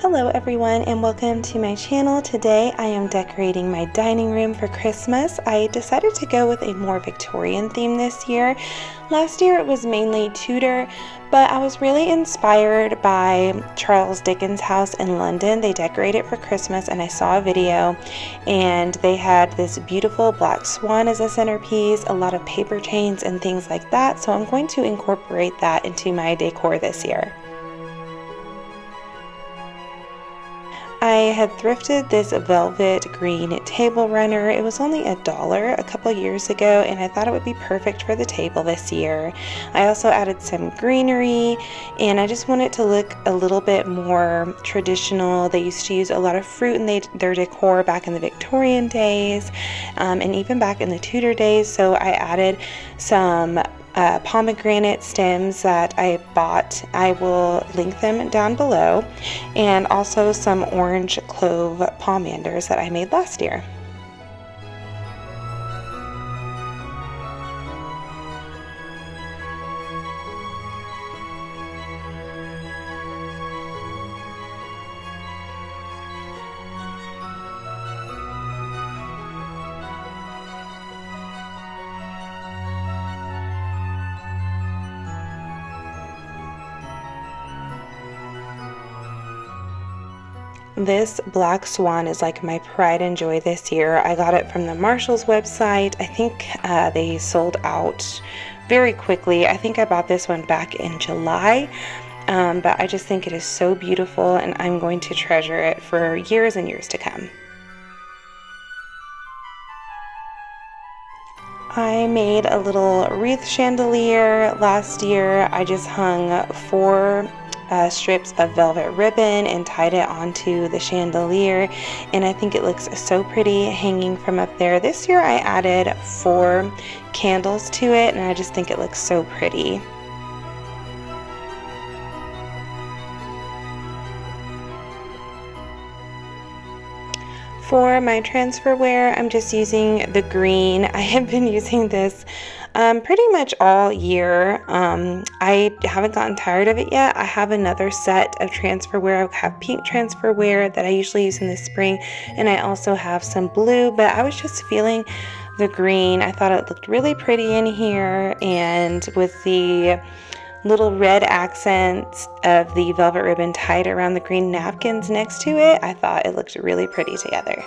Hello everyone and welcome to my channel. Today I am decorating my dining room for Christmas. I decided to go with a more Victorian theme this year. Last year it was mainly Tudor, but I was really inspired by Charles Dickens' house in London. They decorated for Christmas and I saw a video and they had this beautiful black swan as a centerpiece, a lot of paper chains and things like that. So I'm going to incorporate that into my decor this year. I had thrifted this velvet green table runner. It was only $1 a couple years ago and I thought it would be perfect for the table this year. I also added some greenery and I just wanted it to look a little bit more traditional. They used to use a lot of fruit in their decor back in the Victorian days and even back in the Tudor days, so I added some pomegranate stems that I bought. I will link them down below, and also some orange clove pomanders that I made last year. This black swan is like my pride and joy this year. I got it from the Marshall's website. I think they sold out very quickly. I think I bought this one back in July, but I just think it is so beautiful and I'm going to treasure it for years and years to come. I made a little wreath chandelier last year. I just hung 4 strips of velvet ribbon and tied it onto the chandelier, and I think it looks so pretty hanging from up there. This year I added 4 candles to it and I just think it looks so pretty. For my transferware, I'm just using the green. I have been using this pretty much all year. I haven't gotten tired of it yet. I have another set of transferware. I have pink transferware that I usually use in the spring, and I also have some blue, but I was just feeling the green. I thought it looked really pretty in here, and with the little red accents of the velvet ribbon tied around the green napkins next to it, I thought it looked really pretty together.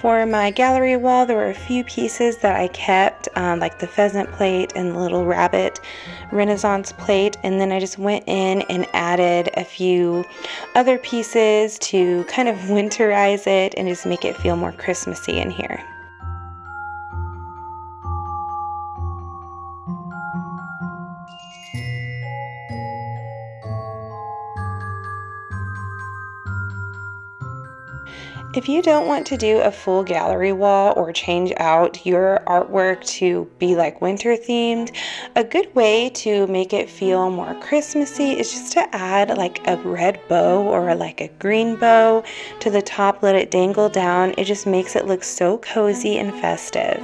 For my gallery wall, there were a few pieces that I kept, like the pheasant plate and the little rabbit Renaissance plate, and then I just went in and added a few other pieces to kind of winterize it and just make it feel more Christmassy in here. If you don't want to do a full gallery wall or change out your artwork to be like winter themed, a good way to make it feel more Christmassy is just to add like a red bow or like a green bow to the top, let it dangle down. It just makes it look so cozy and festive.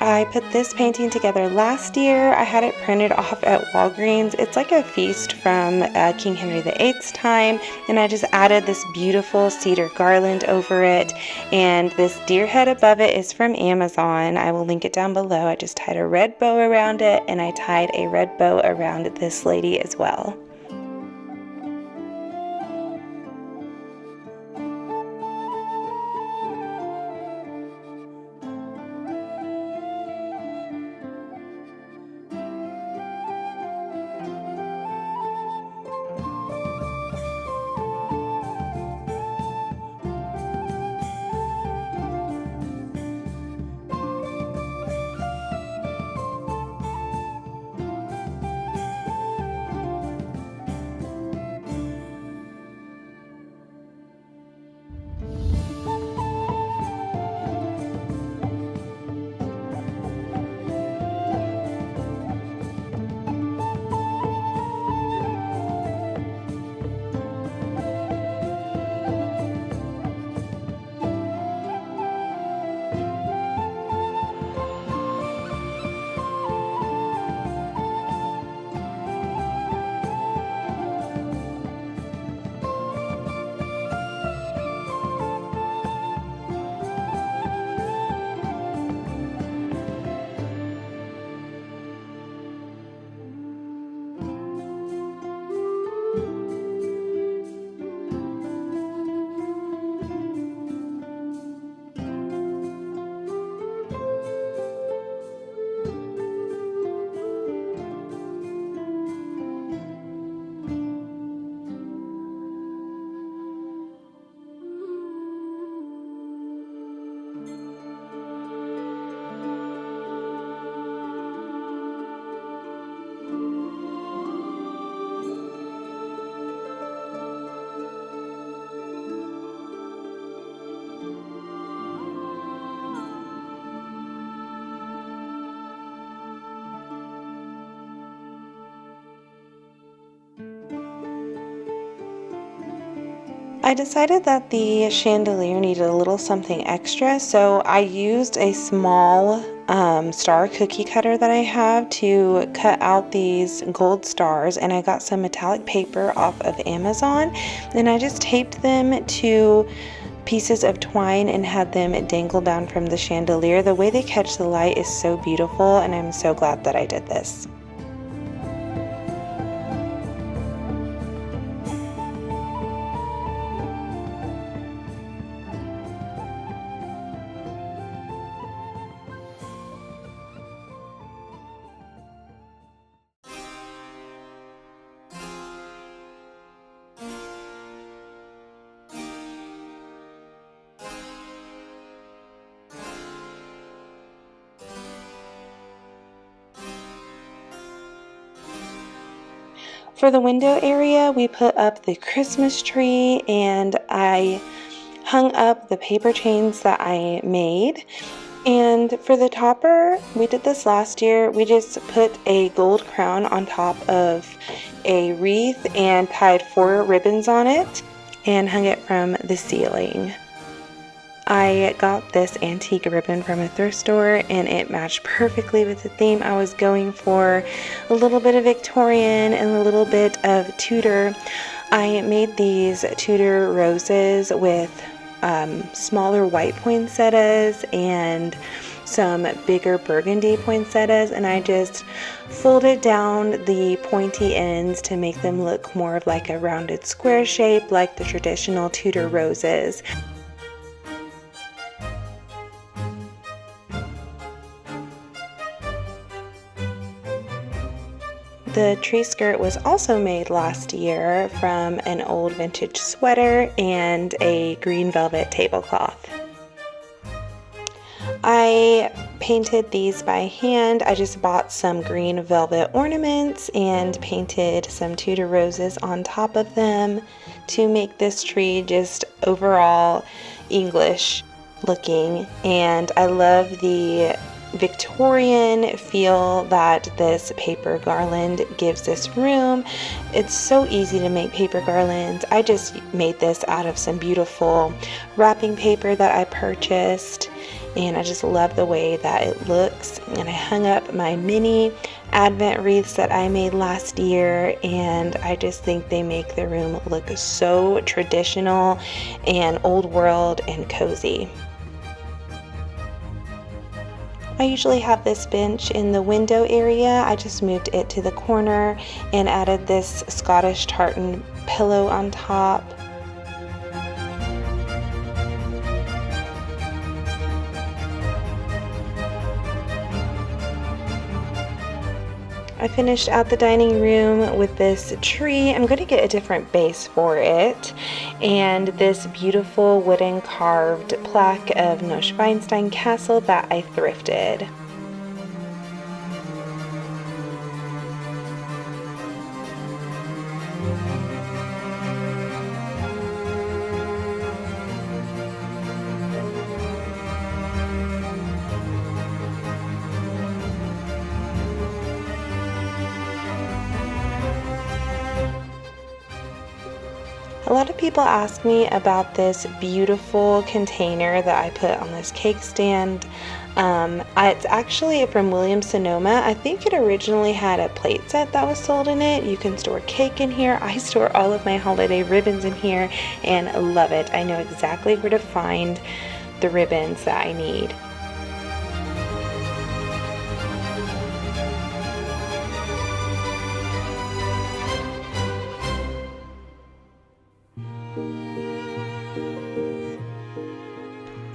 I put this painting together last year. I had it printed off at Walgreens. It's like a feast from King Henry VIII's time, and I just added this beautiful cedar garland over it, and this deer head above it is from Amazon. I will link it down below. I just tied a red bow around it, and I tied a red bow around this lady as well. I decided that the chandelier needed a little something extra, so I used a small star cookie cutter that I have to cut out these gold stars, and I got some metallic paper off of Amazon, and I just taped them to pieces of twine and had them dangle down from the chandelier. The way they catch the light is so beautiful, and I'm so glad that I did this. For the window area, we put up the Christmas tree, and I hung up the paper chains that I made. And for the topper, we did this last year. We just put a gold crown on top of a wreath and tied 4 ribbons on it and hung it from the ceiling. I got this antique ribbon from a thrift store, and it matched perfectly with the theme I was going for. A little bit of Victorian and a little bit of Tudor. I made these Tudor roses with smaller white poinsettias and some bigger burgundy poinsettias, and I just folded down the pointy ends to make them look more of like a rounded square shape like the traditional Tudor roses. The tree skirt was also made last year from an old vintage sweater and a green velvet tablecloth. I painted these by hand. I just bought some green velvet ornaments and painted some Tudor roses on top of them to make this tree just overall English looking. And I love the Victorian feel that this paper garland gives this room. It's so easy to make paper garlands. I just made this out of some beautiful wrapping paper that I purchased, and I just love the way that it looks. And I hung up my mini Advent wreaths that I made last year, and I just think they make the room look so traditional and old world and cozy. I usually have this bench in the window area. I just moved it to the corner and added this Scottish tartan pillow on top. I finished out the dining room with this tree. I'm going to get a different base for it, and this beautiful wooden carved plaque of Neuschwanstein Castle that I thrifted. A lot of people ask me about this beautiful container that I put on this cake stand. It's actually from Williams-Sonoma. I think it originally had a plate set that was sold in it. You can store cake in here. I store all of my holiday ribbons in here and love it. I know exactly where to find the ribbons that I need.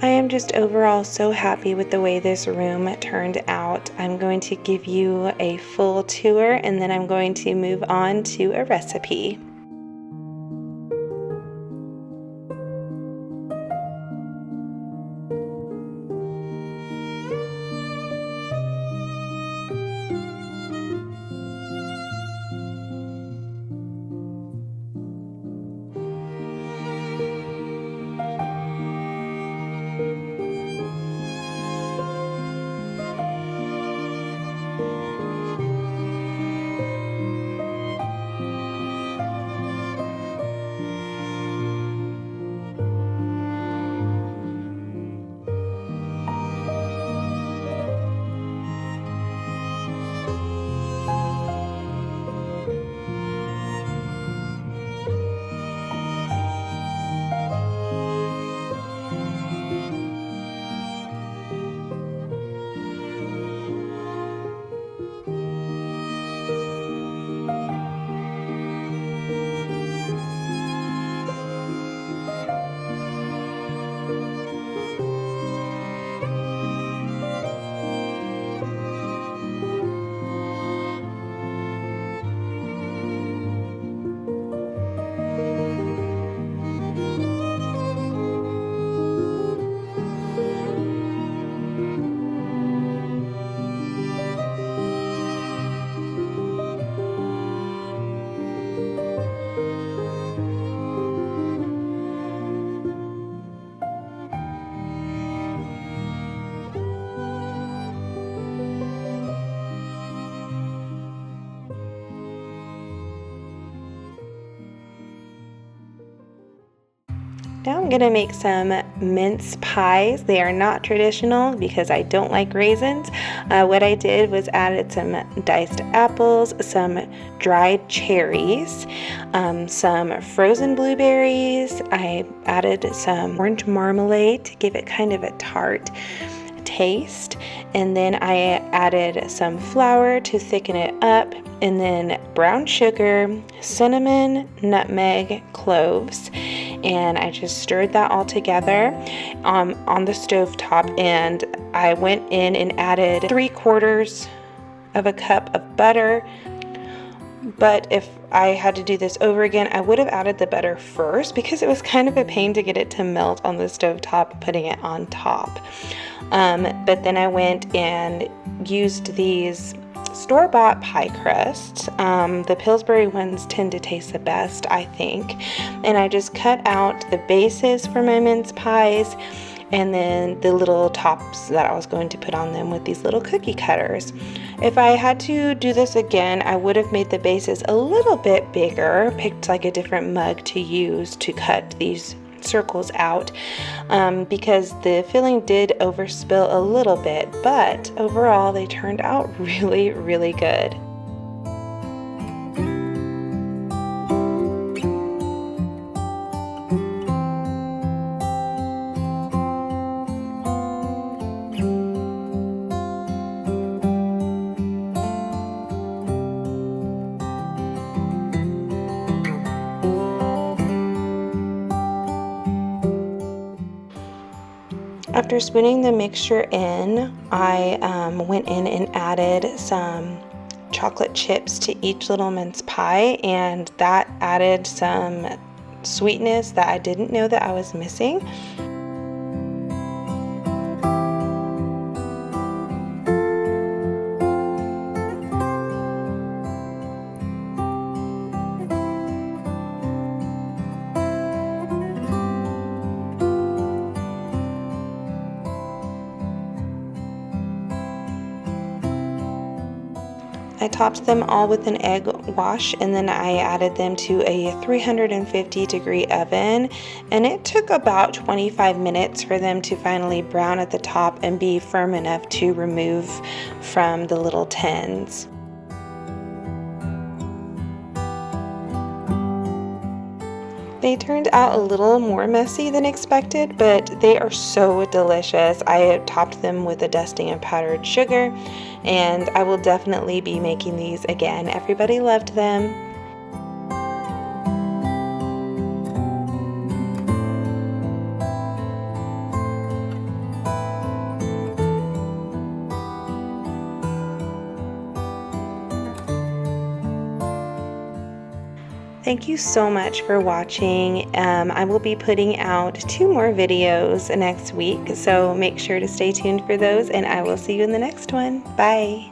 I am just overall so happy with the way this room turned out. I'm going to give you a full tour, and then I'm going to move on to a recipe. Now I'm going to make some mince pies. They are not traditional because I don't like raisins. What I did was added some diced apples, some dried cherries, some frozen blueberries. I added some orange marmalade to give it kind of a tart taste, and then I added some flour to thicken it up, and then brown sugar, cinnamon, nutmeg, cloves, and I just stirred that all together on the stove top, and I went in and added 3/4 of a cup of butter. But if I had to do this over again, I would have added the butter first because it was kind of a pain to get it to melt on the stove top, putting it on top. But then I went and used these store-bought pie crusts. The Pillsbury ones tend to taste the best, I think. And I just cut out the bases for my mince pies and then the little tops that I was going to put on them with these little cookie cutters. If I had to do this again, I would have made the bases a little bit bigger, picked like a different mug to use to cut these circles out, because the filling did overspill a little bit, but overall they turned out really, really good. After spooning the mixture in, I went in and added some chocolate chips to each little mince pie, and that added some sweetness that I didn't know that I was missing. I topped them all with an egg wash, and then I added them to a 350-degree oven, and it took about 25 minutes for them to finally brown at the top and be firm enough to remove from the little tins. They turned out a little more messy than expected, but they are so delicious. I topped them with a dusting of powdered sugar, and I will definitely be making these again. Everybody loved them. Thank you so much for watching. I will be putting out 2 more videos next week, so make sure to stay tuned for those, and I will see you in the next one. Bye!